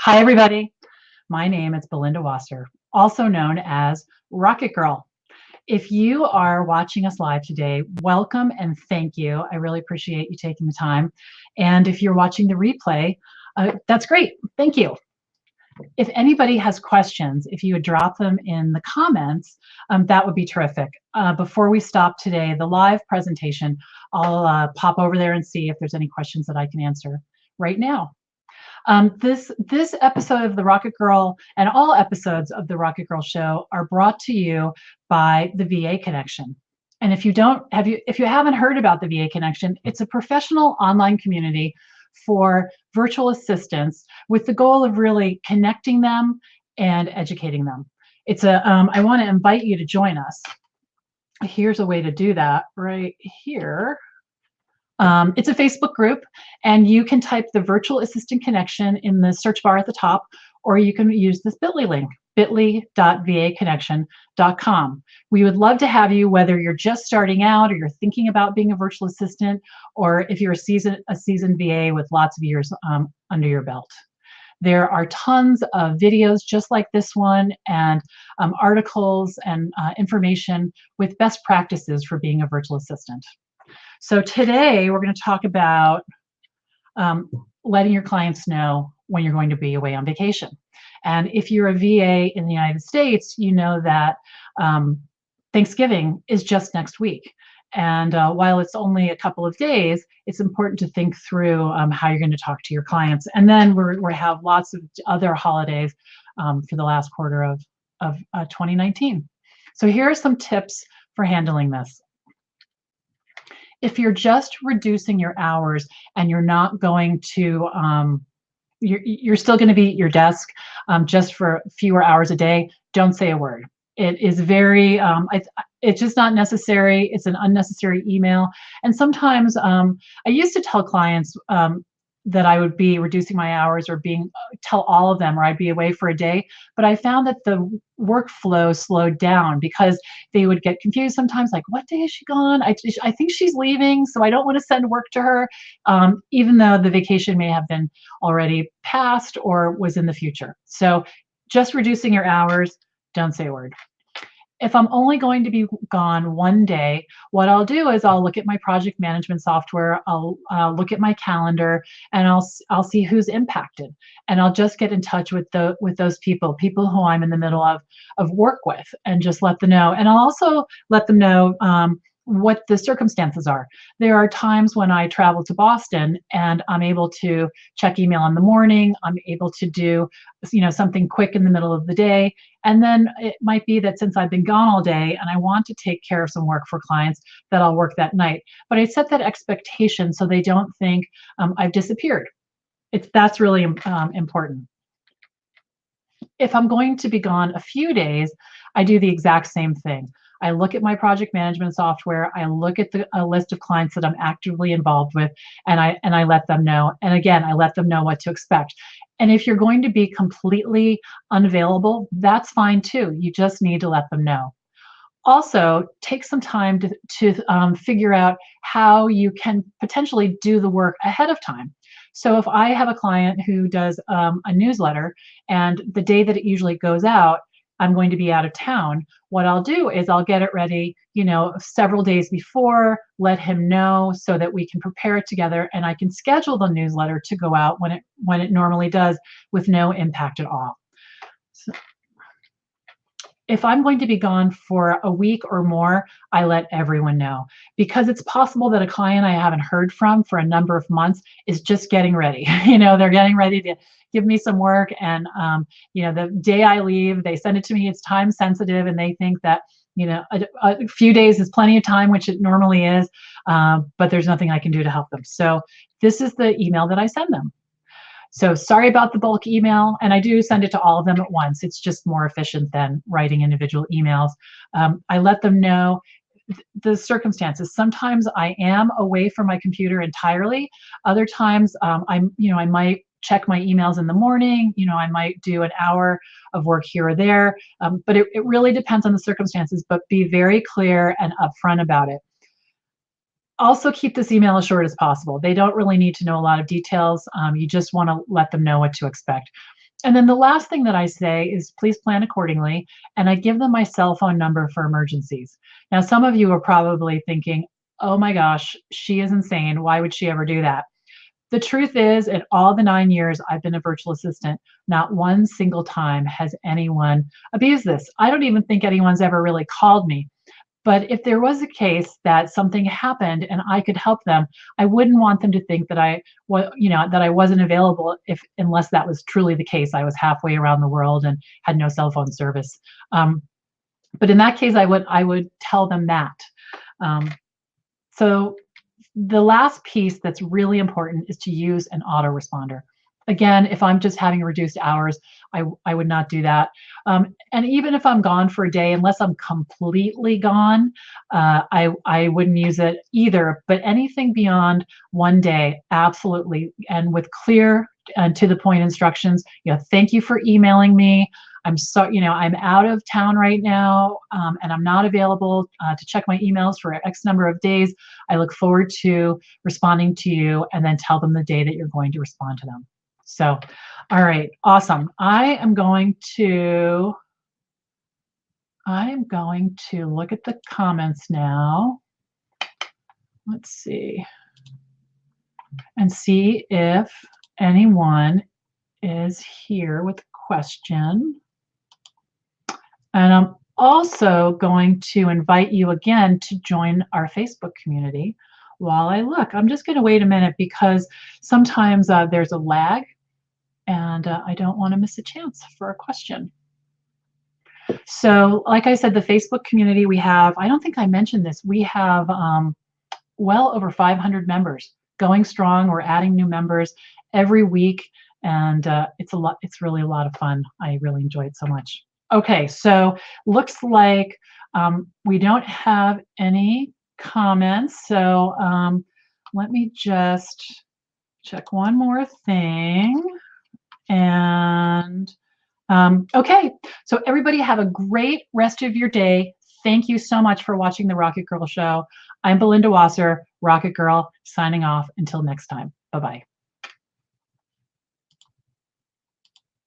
Hi, everybody. My name is Belinda Wasser, also known as Rocket Girl. If you are watching us live today, welcome and thank you. I really appreciate you taking the time. And if you're watching the replay, that's great. Thank you. If anybody has questions, if you would drop them in the comments, that would be terrific. Before we stop today, the live presentation, I'll pop over there and see if there's any questions that I can answer right now. This episode of the Rocket Girl and all episodes of the Rocket Girl Show are brought to you by the VA Connection. And if you haven't heard about the VA Connection, it's a professional online community for virtual assistants with the goal of really connecting them and educating them. I want to invite you to join us. Here's a way to do that right here. It's a Facebook group, and you can type the virtual assistant connection in the search bar at the top, or you can use this bit.ly link, bit.ly.vaconnection.com. We would love to have you, whether you're just starting out or you're thinking about being a virtual assistant, or if you're a seasoned VA with lots of years under your belt. There are tons of videos just like this one, and articles and information with best practices for being a virtual assistant. So today we're going to talk about letting your clients know when you're going to be away on vacation. And if you're a VA in the United States, you know that Thanksgiving is just next week. And while it's only a couple of days, it's important to think through how you're going to talk to your clients. And then we have lots of other holidays for the last quarter of 2019. So here are some tips for handling this. If you're just reducing your hours and you're not going to, you're still going to be at your desk just for fewer hours a day, don't say a word. It is very, it's just not necessary. It's an unnecessary email. And sometimes I used to tell clients that I would be reducing my hours or tell all of them, or I'd be away for a day. But I found that the workflow slowed down because they would get confused sometimes, like, what day is she gone? I think she's leaving, so I don't want to send work to her, even though the vacation may have been already passed or was in the future. So just reducing your hours, don't say a word. If I'm only going to be gone one day, what I'll do is I'll look at my project management software, I'll look at my calendar, and I'll see who's impacted. And I'll just get in touch with those people who I'm in the middle of work with, and just let them know. And I'll also let them know what the circumstances are. There are times when I travel to Boston and I'm able to check email in the morning. I'm able to do, something quick in the middle of the day. And then it might be that since I've been gone all day and I want to take care of some work for clients, that I'll work that night. But I set that expectation so they don't think I've disappeared. That's really important. If I'm going to be gone a few days, I do the exact same thing. I look at my project management software, I look at a list of clients that I'm actively involved with, and I let them know. And again, I let them know what to expect. And if you're going to be completely unavailable, that's fine too. You just need to let them know. Also, take some time to figure out how you can potentially do the work ahead of time. So if I have a client who does a newsletter, and the day that it usually goes out, I'm going to be out of town, what I'll do is I'll get it ready, several days before, let him know so that we can prepare it together, and I can schedule the newsletter to go out when it normally does with no impact at all. So, if I'm going to be gone for a week or more, I let everyone know, because it's possible that a client I haven't heard from for a number of months is just getting ready. They're getting ready to give me some work, and the day I leave, they send it to me. It's time sensitive, and they think that a few days is plenty of time, which it normally is, but there's nothing I can do to help them. So this is the email that I send them. So sorry about the bulk email, and I do send it to all of them at once. It's just more efficient than writing individual emails. I let them know the circumstances. Sometimes I am away from my computer entirely. Other times I might check my emails in the morning. I might do an hour of work here or there, but it really depends on the circumstances, but be very clear and upfront about it. Also keep this email as short as possible. They don't really need to know a lot of details. You just want to let them know what to expect. And then the last thing that I say is please plan accordingly. And I give them my cell phone number for emergencies. Now, some of you are probably thinking, oh my gosh, she is insane. Why would she ever do that? The truth is, in all the 9 years I've been a virtual assistant, not one single time has anyone abused this. I don't even think anyone's ever really called me. But if there was a case that something happened and I could help them, I wouldn't want them to think that that I wasn't available unless that was truly the case. I was halfway around the world and had no cell phone service. But in that case, I would tell them that. So the last piece that's really important is to use an autoresponder. Again, if I'm just having reduced hours, I would not do that. And even if I'm gone for a day, unless I'm completely gone, I wouldn't use it either. But anything beyond 1 day, absolutely. And with clear and to the point instructions, thank you for emailing me. I'm out of town right now, and I'm not available to check my emails for X number of days. I look forward to responding to you, and then tell them the day that you're going to respond to them. So, all right, awesome. I am going to look at the comments now. Let's see. And see if anyone is here with a question. And I'm also going to invite you again to join our Facebook community while I look. I'm just going to wait a minute because sometimes there's a lag, and I don't want to miss a chance for a question. So like I said, the Facebook community we have, I don't think I mentioned this, we have well over 500 members, going strong. We're adding new members every week, and it's really a lot of fun. I really enjoy it so much. Okay, so looks like we don't have any comments. So let me just check one more thing. And okay, so everybody have a great rest of your day. Thank you so much for watching the Rocket Girl Show. I'm Belinda Wasser, Rocket Girl, signing off until next time. Bye-bye.